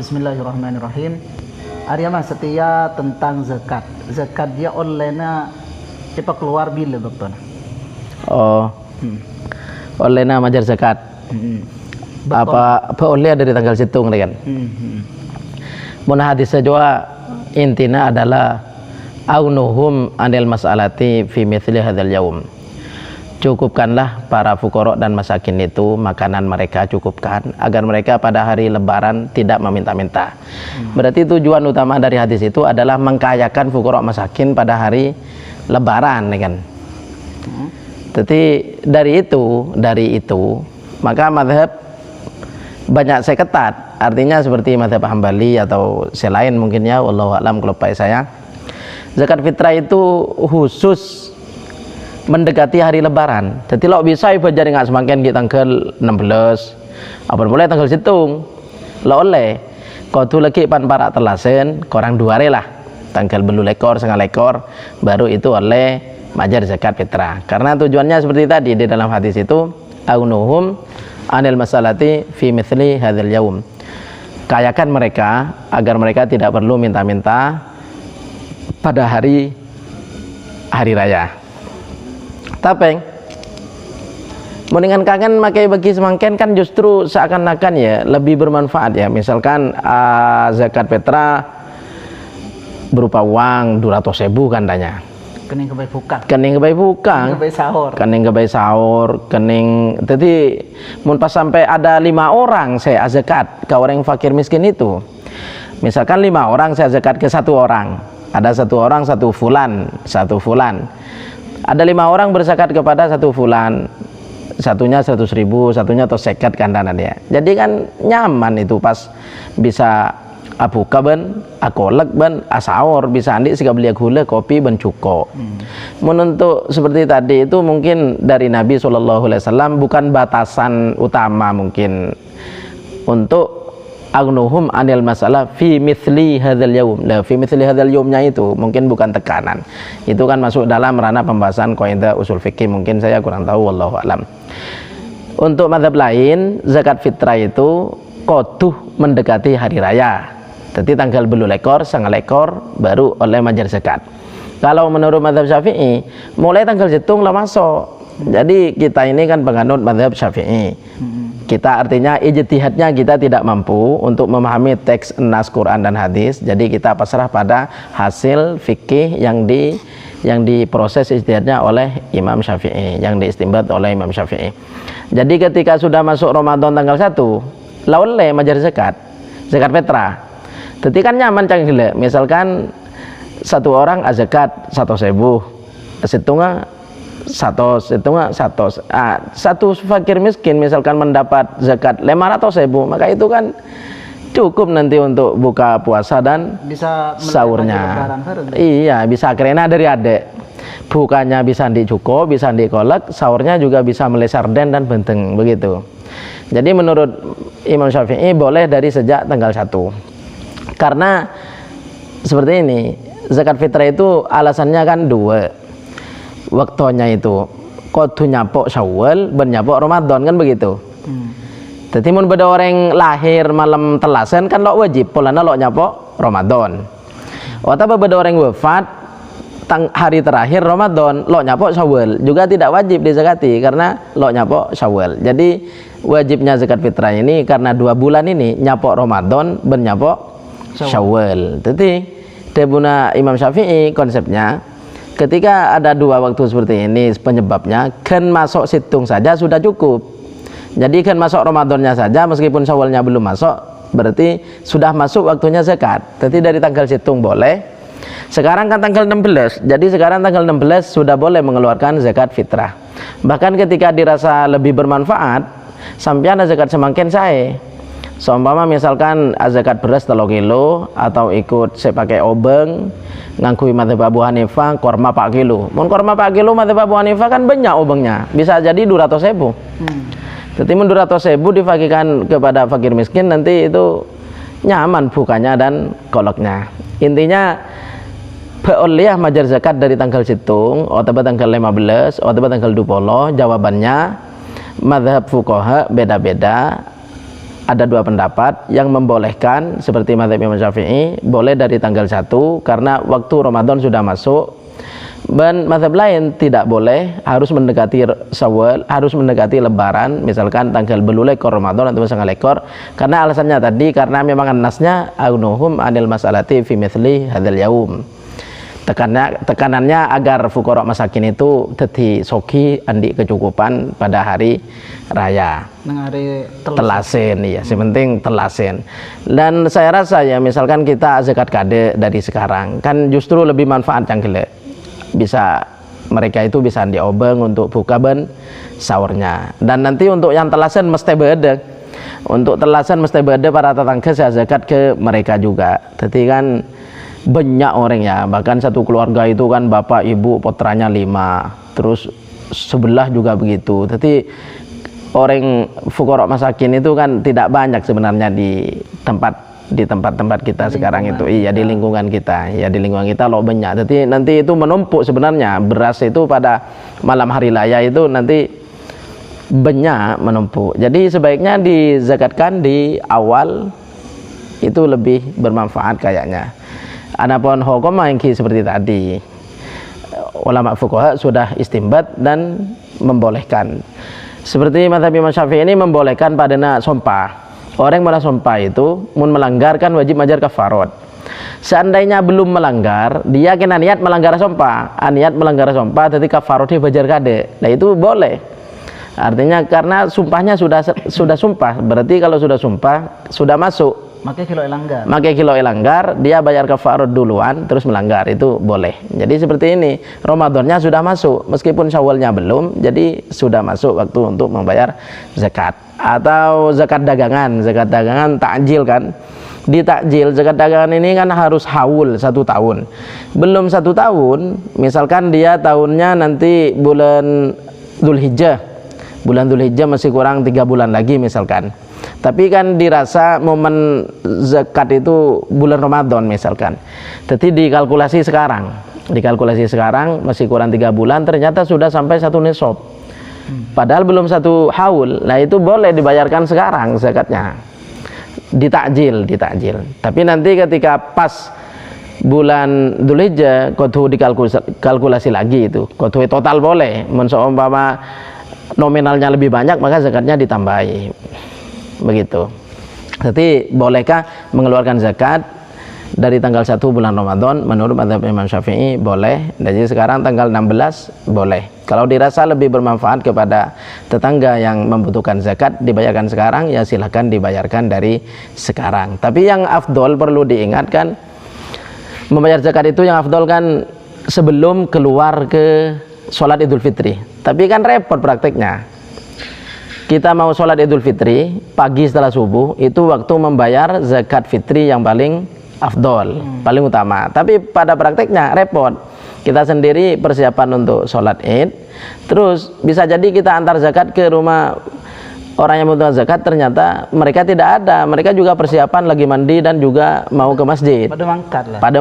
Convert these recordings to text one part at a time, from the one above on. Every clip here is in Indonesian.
Bismillahirrahmanirrahim. Arya mas setia tentang zakat. Zakat dia olehna cepat keluar bila dokter? Oh, olehna majar zakat. Apa oleh dari tanggal situng kan? Mun hadis juga intinya adalah aunuhum anil mas'alati fi mithli hadzal yaum. Cukupkanlah para fuqara dan masakin itu makanan mereka, cukupkan agar mereka pada hari lebaran tidak meminta-minta. Berarti tujuan utama dari hadis itu adalah mengkayakan fuqara masakin pada hari lebaran kan. Jadi dari itu maka mazhab banyak saya ketat, artinya seperti mazhab Hambali atau selain mungkinnya, wallahu a'lam kalau saya. Zakat fitrah itu khusus mendekati hari lebaran. Jadi lo bisa ibu jadi nggak semakin di tanggal 16 apa boleh tanggal situng lo oleh kau tuh lagi pan para telasen korang 2 hari lah tanggal belu lekor setengah lekor baru itu oleh majar zakat fitrah, karena tujuannya seperti tadi di dalam hadis itu aunuhum anil masalati fi mithli hadzal yaum, kayakan mereka agar mereka tidak perlu minta-minta pada hari raya. Tapi mendingan kangen makai bagi semangken kan justru seakan-akan ya lebih bermanfaat ya. Misalkan zakat fitrah berupa uang 200.000 kan tanya. Kening kebaik bukang. Kening kebaik bukang. Kebaik sahur. Kening kebaik sahur. Kening. Jadi mun pas sampai ada 5 orang saya zakat ke orang yang fakir miskin itu. Misalkan 5 orang saya zakat ke 1 orang. Ada 1 orang 1 fulan. Ada 5 orang berzakat kepada 1 fulan, satunya 100.000, satunya atau sekat kandanan ya. Jadi kan nyaman itu pas bisa abuka ben, akolek ben, asaur bisa andi sika beli gula, kopi ben cuko. Menentu seperti tadi itu mungkin dari Nabi SAW bukan batasan utama mungkin untuk agnuhum anil masalah fi mithli hadzal yaum. Lah fi mithli hadzal yaumnya itu mungkin bukan tekanan. Itu kan masuk dalam ranah pembahasan kaidah usul fikih, mungkin saya kurang tahu wallahu alam. Untuk mazhab lain zakat fitrah itu koduh mendekati hari raya. Jadi tanggal belu lekor, setengah lekor baru oleh majar zakat. Kalau menurut mazhab Syafi'i mulai tanggal situng lah masuk. Jadi kita ini kan penganut mazhab Syafi'i. Kita artinya ijtihadnya kita tidak mampu untuk memahami teks nas Quran dan hadis, jadi kita pasrah pada hasil fikih yang diproses ijtihadnya oleh Imam Syafi'i, yang diistinbat oleh Imam Syafi'i. Jadi ketika sudah masuk Ramadan tanggal 1 lauleh majar zakat fitrah. Jadi kan nyaman cang gila, misalkan 1 orang zakat 100.000 setengah satu fakir miskin misalkan mendapat zakat 500.000, maka itu kan cukup nanti untuk buka puasa dan bisa sahurnya. Iya, bisa karena dari adek bukanya bisa dicuko, bisa dikolek, sahurnya juga bisa melesar dan benteng begitu. Jadi menurut Imam Syafi'i boleh dari sejak tanggal 1, karena seperti ini, zakat fitrah itu alasannya kan 2. Waktunya itu kudu nyapok Syawal ben nyapok Ramadan kan begitu. Jadi mun beda orang lahir malam telasan kan lo wajib polana lo nyapok Ramadan. Atau beda orang wafat hari terakhir Ramadan lo nyapok Syawal juga tidak wajib dizakati karena lo nyapok Syawal. Jadi wajibnya zakat fitrah ini karena 2 bulan ini nyapok Ramadan ben nyapok Syawal. Jadi debuna Imam Syafi'i konsepnya ketika ada 2 waktu seperti ini penyebabnya kan masuk situng saja sudah cukup. Jadi kan masuk Ramadannya saja meskipun Syawalnya belum masuk berarti sudah masuk waktunya zakat. Jadi dari tanggal situng boleh. Sekarang kan tanggal 16. Jadi sekarang tanggal 16 sudah boleh mengeluarkan zakat fitrah. Bahkan ketika dirasa lebih bermanfaat sampai ada zakat semakin saya. Seumpama misalkan zakat beras 3 kilo atau ikut saya pakai obeng ngangkui mazhab Abu Hanifah korma 4 kilo. Mun korma 4 kilo mazhab Abu Hanifah kan banyak obengnya, bisa jadi 200.000. Jadi 200.000 dibagikan kepada fakir miskin nanti itu nyaman bukanya dan koloknya. Intinya beoleh majar zakat dari tanggal situng atau tanggal 15 atau tanggal 20. Jawabannya mazhab fuqaha beda-beda. ada dua pendapat yang membolehkan seperti mazhab Imam Syafi'i boleh dari tanggal 1 karena waktu Ramadan sudah masuk, dan mazhab lain tidak boleh, harus mendekati Syawal, harus mendekati Lebaran, misalkan tanggal belulekor Ramadan atau setengah lekor, karena alasannya tadi karena memang nasnya aunuhum anil masalati fi mithli hadzal yaum. Tekanannya agar fuqara masakin itu teti soki andi kecukupan pada hari raya. Nang hari Telasin, iya, sepenting telasin. Dan saya rasa ya misalkan kita zakat kade dari sekarang kan justru lebih manfaat cangkele. Bisa mereka itu bisa diobeng untuk buka ben sahurnya. Dan nanti untuk yang telasin mesti beda. Untuk telasin mesti beda para tetangga saya zakat ke mereka juga. Jadi kan banyak orang ya, bahkan satu keluarga itu kan bapak ibu putranya 5, terus sebelah juga begitu. Jadi orang fuqara masakin itu kan tidak banyak sebenarnya di tempat-tempat kita sekarang itu. Iya, di lingkungan kita. Ya, di lingkungan kita loh banyak. Jadi nanti itu menumpuk sebenarnya beras itu pada malam hari raya itu nanti banyak menumpuk. Jadi sebaiknya dizakatkan di awal, itu lebih bermanfaat kayaknya. Adapun hukum mangki seperti tadi, ulama fuqaha sudah istimbat dan membolehkan. Seperti mazhab Imam Syafi'i ini membolehkan pada sumpah. Orang yang malah sumpah itu mun melanggarkan wajib majar kafarat. Seandainya belum melanggar, dia kena niat melanggar sumpah. Niat melanggar sumpah jadi kafaratnya bajar kade. Nah itu boleh. Artinya karena sumpahnya sudah sumpah, berarti kalau sudah sumpah sudah masuk. Makai kilo elanggar, dia bayar kafarat duluan terus melanggar, itu boleh. Jadi seperti ini, Ramadannya sudah masuk meskipun Syawalnya belum, jadi sudah masuk waktu untuk membayar zakat. Atau zakat dagangan takjil kan, di takjil zakat dagangan ini kan harus haul 1 tahun. Belum 1 tahun, misalkan dia tahunnya nanti bulan Dzulhijjah masih kurang 3 bulan lagi misalkan. Tapi kan dirasa momen zakat itu bulan Ramadan misalkan. Jadi dikalkulasi sekarang masih kurang 3 bulan, ternyata sudah sampai 1 nisab. Padahal belum 1 haul. Nah itu boleh dibayarkan sekarang zakatnya. Ditakjil. Tapi nanti ketika pas bulan Dzulhijjah kodhu dikalkulasi lagi itu. Kodhu total boleh. Umpama nominalnya lebih banyak maka zakatnya ditambahi. Begitu. Jadi bolehkah mengeluarkan zakat dari tanggal 1 bulan Ramadan? Menurut mazhab Imam Syafi'i boleh. Jadi sekarang tanggal 16 boleh. Kalau dirasa lebih bermanfaat kepada tetangga yang membutuhkan zakat dibayarkan sekarang, ya silahkan dibayarkan dari sekarang. Tapi yang afdol perlu diingatkan, membayar zakat itu yang afdol kan sebelum keluar ke sholat Idul Fitri. Tapi kan repot prakteknya. Kita mau sholat Idul Fitri pagi setelah subuh, itu waktu membayar zakat fitri yang paling afdol, paling utama. Tapi pada prakteknya repot. Kita sendiri persiapan untuk sholat Id, terus bisa jadi kita antar zakat ke rumah orang yang membutuhkan zakat, ternyata mereka tidak ada. Mereka juga persiapan lagi mandi dan juga mau ke masjid. Pada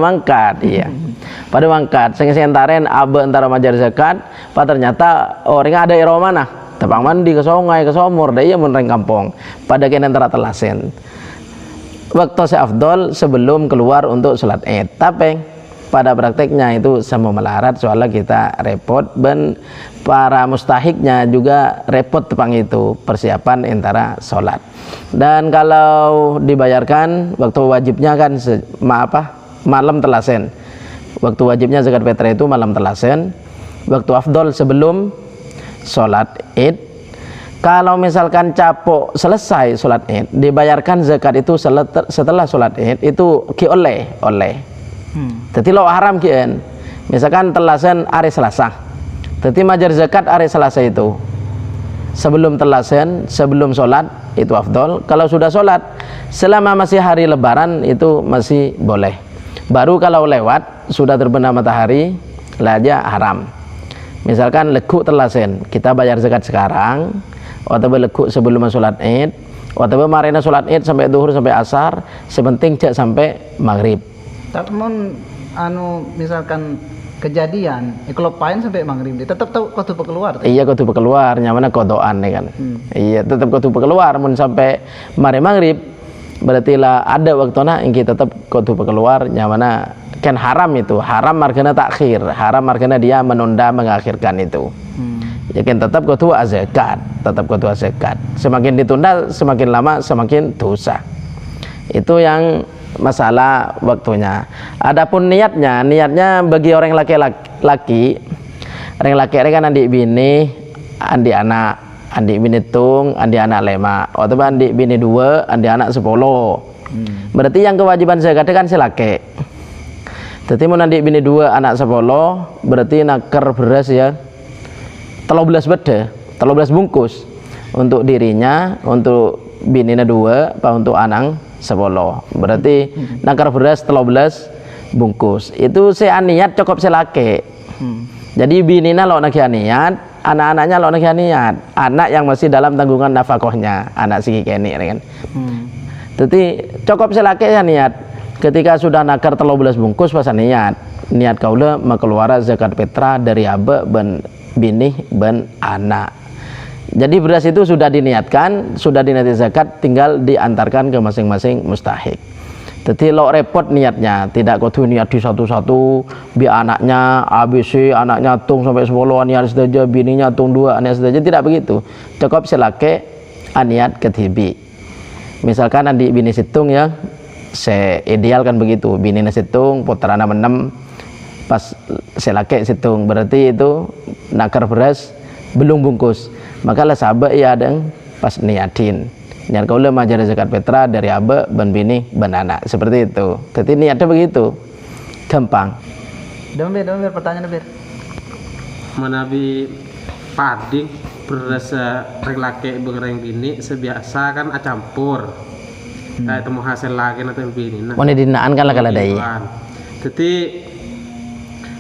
mangkat, iya. Pada mangkat. Sengentaren abe antara majar zakat, ternyata orang ada iroma nah. Tepang mandi ke sungai, ke sumur, dia menereng kampung. Pada kena antara telasin. Waktu seafdol sebelum keluar untuk sholat Id. Tapi pada prakteknya itu sama melarat, soalnya kita repot, dan para mustahiknya juga repot tepang itu persiapan antara sholat. Dan kalau dibayarkan waktu wajibnya kan malam telasen. Waktu wajibnya zakat fitrah itu malam telasen. Waktu afdol sebelum sholat Id. Kalau misalkan capok selesai sholat Id, dibayarkan zakat itu setelah sholat Id itu oleh. Jadi lo haram kian. Misalkan telasen hari Selasa, jadi majar zakat hari Selasa itu sebelum telasen, sebelum sholat itu afdol. Kalau sudah sholat selama masih hari Lebaran itu masih boleh. Baru kalau lewat sudah terbenam matahari lah aja haram. Misalkan lekuk telasen, kita bayar zakat sekarang, atau lekuk sebelum sholat Id, atau marina sholat Id sampai duhur sampai asar, sepenting cek sampai maghrib. Tapi misalkan kejadian kalau pain sampai maghrib tetap tahu kau tuh keluar iya kudu keluar nyamana kodoan nih kan iya tetap kudu keluar mun sampai mari maghrib berarti lah ada waktuna ingki tetap kudu keluar nyamana kan haram itu haram margana takhir haram margana dia menunda mengakhirkan itu ya kan tetap kudu zakat tetap kudu zakat semakin ditunda semakin lama semakin dosa itu yang masalah waktunya. Adapun niatnya bagi orang laki-laki orang laki kan andi bini andi anak andi bini tung andi anak 5 atau andi bini 2 andi anak 10 berarti yang kewajiban zakat kan si laki jadi mau andi bini 2 anak 10 berarti nakar beras ya 13 beda 13 bungkus untuk dirinya untuk bininya 2 apa untuk anak 10 berarti nakar beras 13 bungkus itu saya niat cukup selake jadi binina lo nak niat anak-anaknya lo nak niat anak yang masih dalam tanggungan nafkahnya anak si kini kan jadi cukup selake ya niat ketika sudah nakar 13 bungkus pas niat kaula mengeluarkan zakat fitrah dari abe ben bini ben anak. Jadi beras itu sudah diniatkan, sudah diniati zakat, tinggal diantarkan ke masing-masing mustahik. Jadi lo repot niatnya, tidak kudu niat di satu-satu, biar anaknya ABC, anaknya tung sampai 10 niat saja, bininya tung 2 niat saja, tidak begitu. Cukup selake aniat ketibi. Misalkan nanti bini situng ya, saya ideal kan begitu, bini situng, putrana 6, pas selake situng, berarti itu nakar beras belum bungkus. Maka lah sahabat ya ada pas niatin niat kau le majar zakat fitrah dari abe ben bini ben anak seperti itu jadi niatnya begitu gampang domber pertanyaan domber menabi padi beras laki bereng bini sebiasa kan acampur kayak temu hasil lagi nanti bini mau dinaan kan lah kalau dai jadi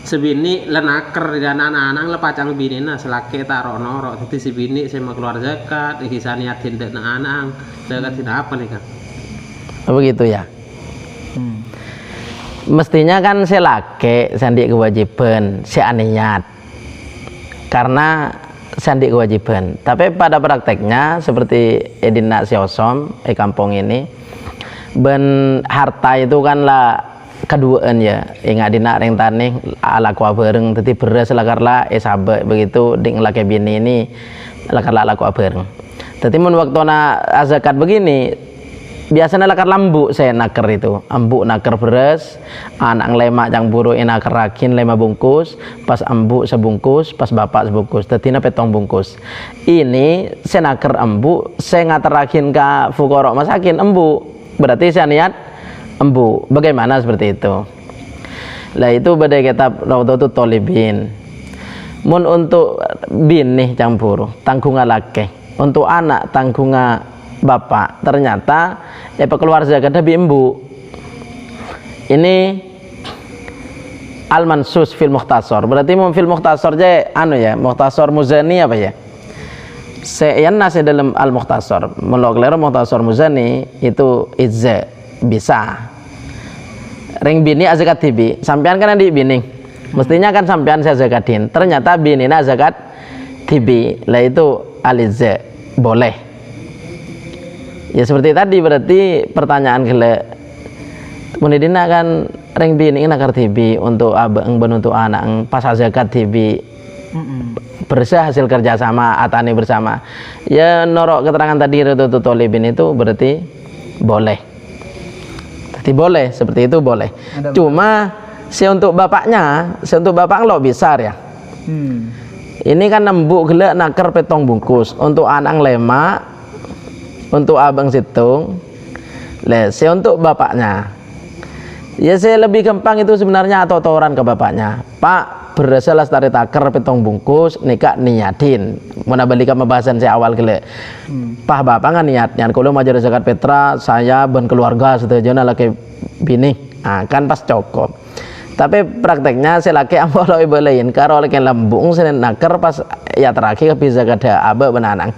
sebini lenaker dan anak-anak lepacang bini nah selaki taruh norok jadi si bini saya mau keluar zakat kisah niatin dan anak zakat tidak apa nih kan begitu ya mestinya kan selaki sandi kewajiban si niat karena sandi kewajiban tapi pada prakteknya seperti edina siosom kampung ini ben harta itu kan lah keduaan ya ingat dina reng taneh ala kuah bareng tadi beras lakarlah sahabat begitu ding laki bini ini lakarlah ala kuah bareng tadi mun waktuna zakat begini biasanya lakar lambu saya naker itu ambu naker beras anak lemak yang buru naker rakin 5 bungkus pas ambu sebungkus pas bapak sebungkus tadi na petong bungkus ini saya naker ambu saya ngaterakin ke fukorok masakin ambu berarti saya niat embu bagaimana seperti itu lah itu pada kitab Rawdatul Thalibin mun untuk bini campur tanggungan laki untuk anak tanggungan bapak ternyata keluar zakat dari embu ini al-mansus fil mukhtasar berarti fil mukhtasar je anu ya mukhtasar Muzani apa ya seyan nasi dalam al-mukhtasar melokler mukhtasar Muzani itu izza bisa ring bini zakat tibi sampean kan adik bini mestinya kan sampean saya zakatin ternyata bini na zakat tibi lah itu alizza boleh ya seperti tadi berarti pertanyaan gele munidina kan ring bini nakar tibi untuk abang ben untuk anak pas zakat tibi bersah hasil kerjasama atani bersama ya norok keterangan tadi Rawdatul Thalibin itu berarti boleh boleh seperti itu boleh cuma untuk bapaknya untuk bapak lo besar ya ini kan nembuk gelak nakar petong bungkus untuk anak lemak untuk abang situng untuk bapaknya ya saya lebih gampang itu sebenarnya atau toran ke bapaknya pak beras lestari takar petong bungkus nikah niatin mana balikan pembahasan saya awal gelak pah bapak kan niatnya kalau mau jadi zakat fitrah saya ben keluarga setujuan laki bini kan pas cukup tapi prakteknya saya laki ambo lo ibalain karo laki lambung saya nakar pas ya terakhir bisa kada aba benanang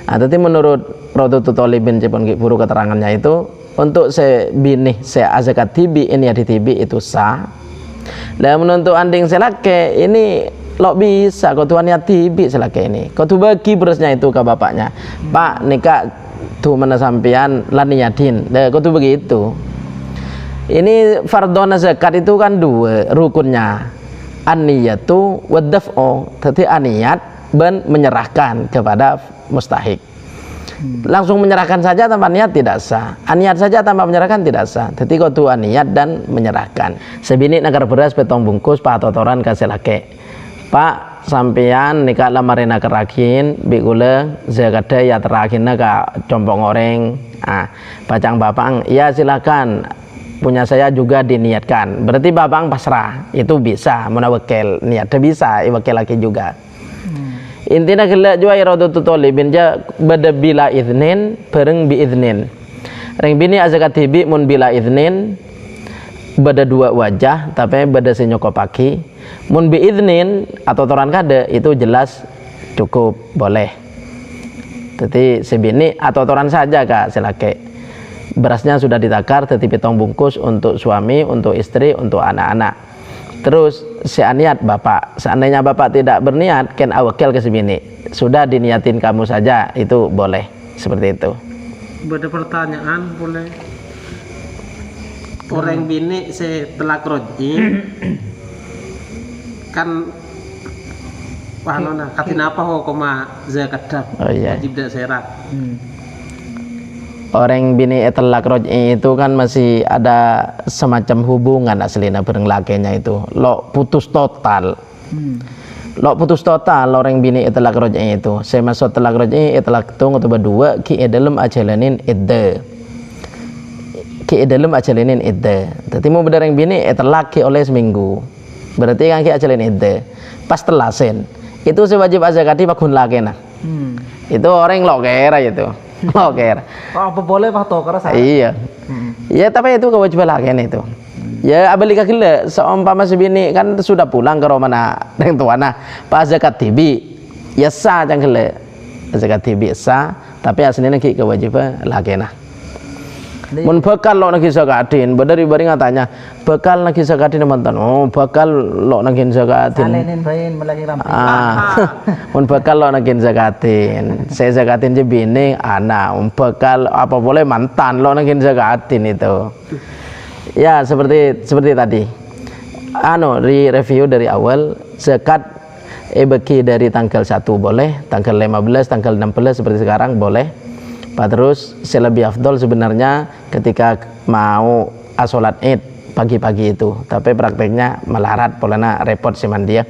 tapi menurut Rawdatul Thalibin cepon buru keterangannya itu untuk saya bini saya zakat tibi ini ya di tibi itu sah Lah menuntuk anding selake ini lo bisa kau tuan niat tibi selake ini. Kau tu bagi berasnya itu ke bapaknya. Pak nikah tu mana sampean lan niatin. Lah kau tu begitu. Ini fardhona zakat itu kan dua rukunnya. An-niyatu wad-daf'u. Jadi aniat dan menyerahkan kepada mustahik. Langsung menyerahkan saja tanpa niat tidak sah. Aniat saja tanpa menyerahkan tidak sah. Jadi kau tu aniat dan menyerahkan. Sebini nakar beras petong bungkus pak totoran kasih lake. Pak sampean nikah lamarina kerakin bikule zakatnya ya terakhirnya ka compong goreng. Bacang bapang ya silakan. Punya saya juga diniatkan. Berarti bapang pasrah itu bisa. Mana wakil niatnya bisa. Wakil laki juga. Intinya gila jua iradatu thalibin ja bada bila iznin bareng bi iznin. Reng bini azakat tibi mun bila iznin bada dua wajah tapi bada senyoko pagi. Mun bi iznin atau toran kade itu jelas cukup boleh. Jadi sebini atau toran saja kak selake. Berasnya sudah ditakar tetapi petong bungkus untuk suami, untuk istri, untuk anak-anak. Terus seaniat bapak, seandainya bapak tidak berniat ken awakil ke sebini sudah diniatin kamu saja itu boleh seperti itu. Ada pertanyaan boleh. Orang bini setelah kroji kan wah nona katin apa ho koma zakat dah. Oh iya. Wajib dak serat. Orang bini etelak roj'i itu kan masih ada semacam hubungan aslinya bareng lakinya itu. Lo putus total. Lo putus total orang bini etelak roj'i itu. Saya masuk telak roj'i etelak tung atau berdua ki dalam ajalanin idda. Ki dalam ajalanin idda. Jadi mau berdarang bini etelak ki oleh seminggu. Berarti kan ki ajalin idda. Pas telasen itu sewajib azakati pakun lakena. Itu orang lo kera itu. Oke. Apa boleh pak tokar saya? Iya. Ya tapi itu kewajiban lakian itu. Ya abalik gila seumpama sebini kan sudah pulang ke rumah dengan tuana. Pas zakat tibi ya sah jangan gila. Zakat tibi sah tapi aslinya ki kewajiban lakian. Mun bakal lo nagi zakatin, badari bari ngatanya bakal nagi zakatin mantan. Oh bakal lo nagi zakatin. Alenin bayin melagi ramping. Mun bakal lo nagi zakatin. Saya zakatin je bini anak. Bakal apa boleh mantan lo nagi zakatin itu. Ya seperti tadi. Di review dari awal zakat bagi dari tanggal 1 boleh, tanggal 15, tanggal 16 seperti sekarang boleh. Terus selebih afdol sebenarnya ketika mau sholat id pagi-pagi itu, tapi prakteknya melarat polanya repot sih dia.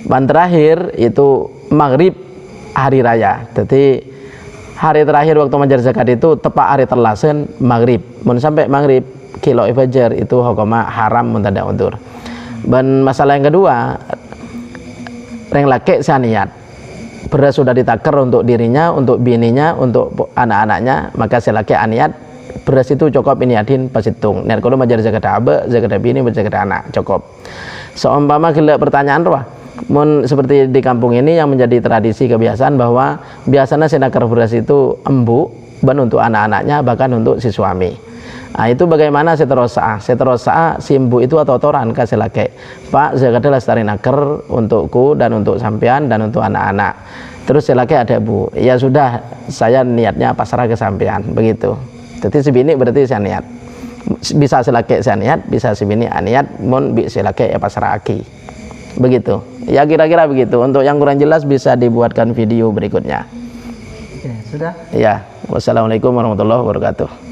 Dan terakhir itu maghrib hari raya. Jadi hari terakhir waktu menjar zakat itu tepat hari terlasen maghrib. Mun sampai maghrib kilo fajar itu hukumnya haram muntada undur. Dan masalah yang kedua, reng laki saniat. Beras sudah ditakar untuk dirinya, untuk bininya, untuk anak-anaknya, maka selaki aniat beras itu cukup iniatin pasitung. Niat kalau majar zakat abe, zakat bini, zakat anak cukup. Seumpama gila pertanyaan roh, seperti di kampung ini yang menjadi tradisi kebiasaan bahwa biasanya senakar beras itu embu, ban untuk anak-anaknya, bahkan untuk si suami. Nah itu bagaimana seterusnya si embu itu atau toran kasih laki Pak zakatnya lestari naker untukku dan untuk sampean dan untuk anak-anak. Terus si laki ada bu, ya sudah saya niatnya pasrah ke sampean begitu. Jadi si bini berarti saya niat, bisa si laki saya niat, bisa si bini niat, mon si laki ya pasrah aki begitu. Ya kira-kira begitu. Untuk yang kurang jelas bisa dibuatkan video berikutnya. Oke, sudah. Ya, wassalamualaikum warahmatullahi wabarakatuh.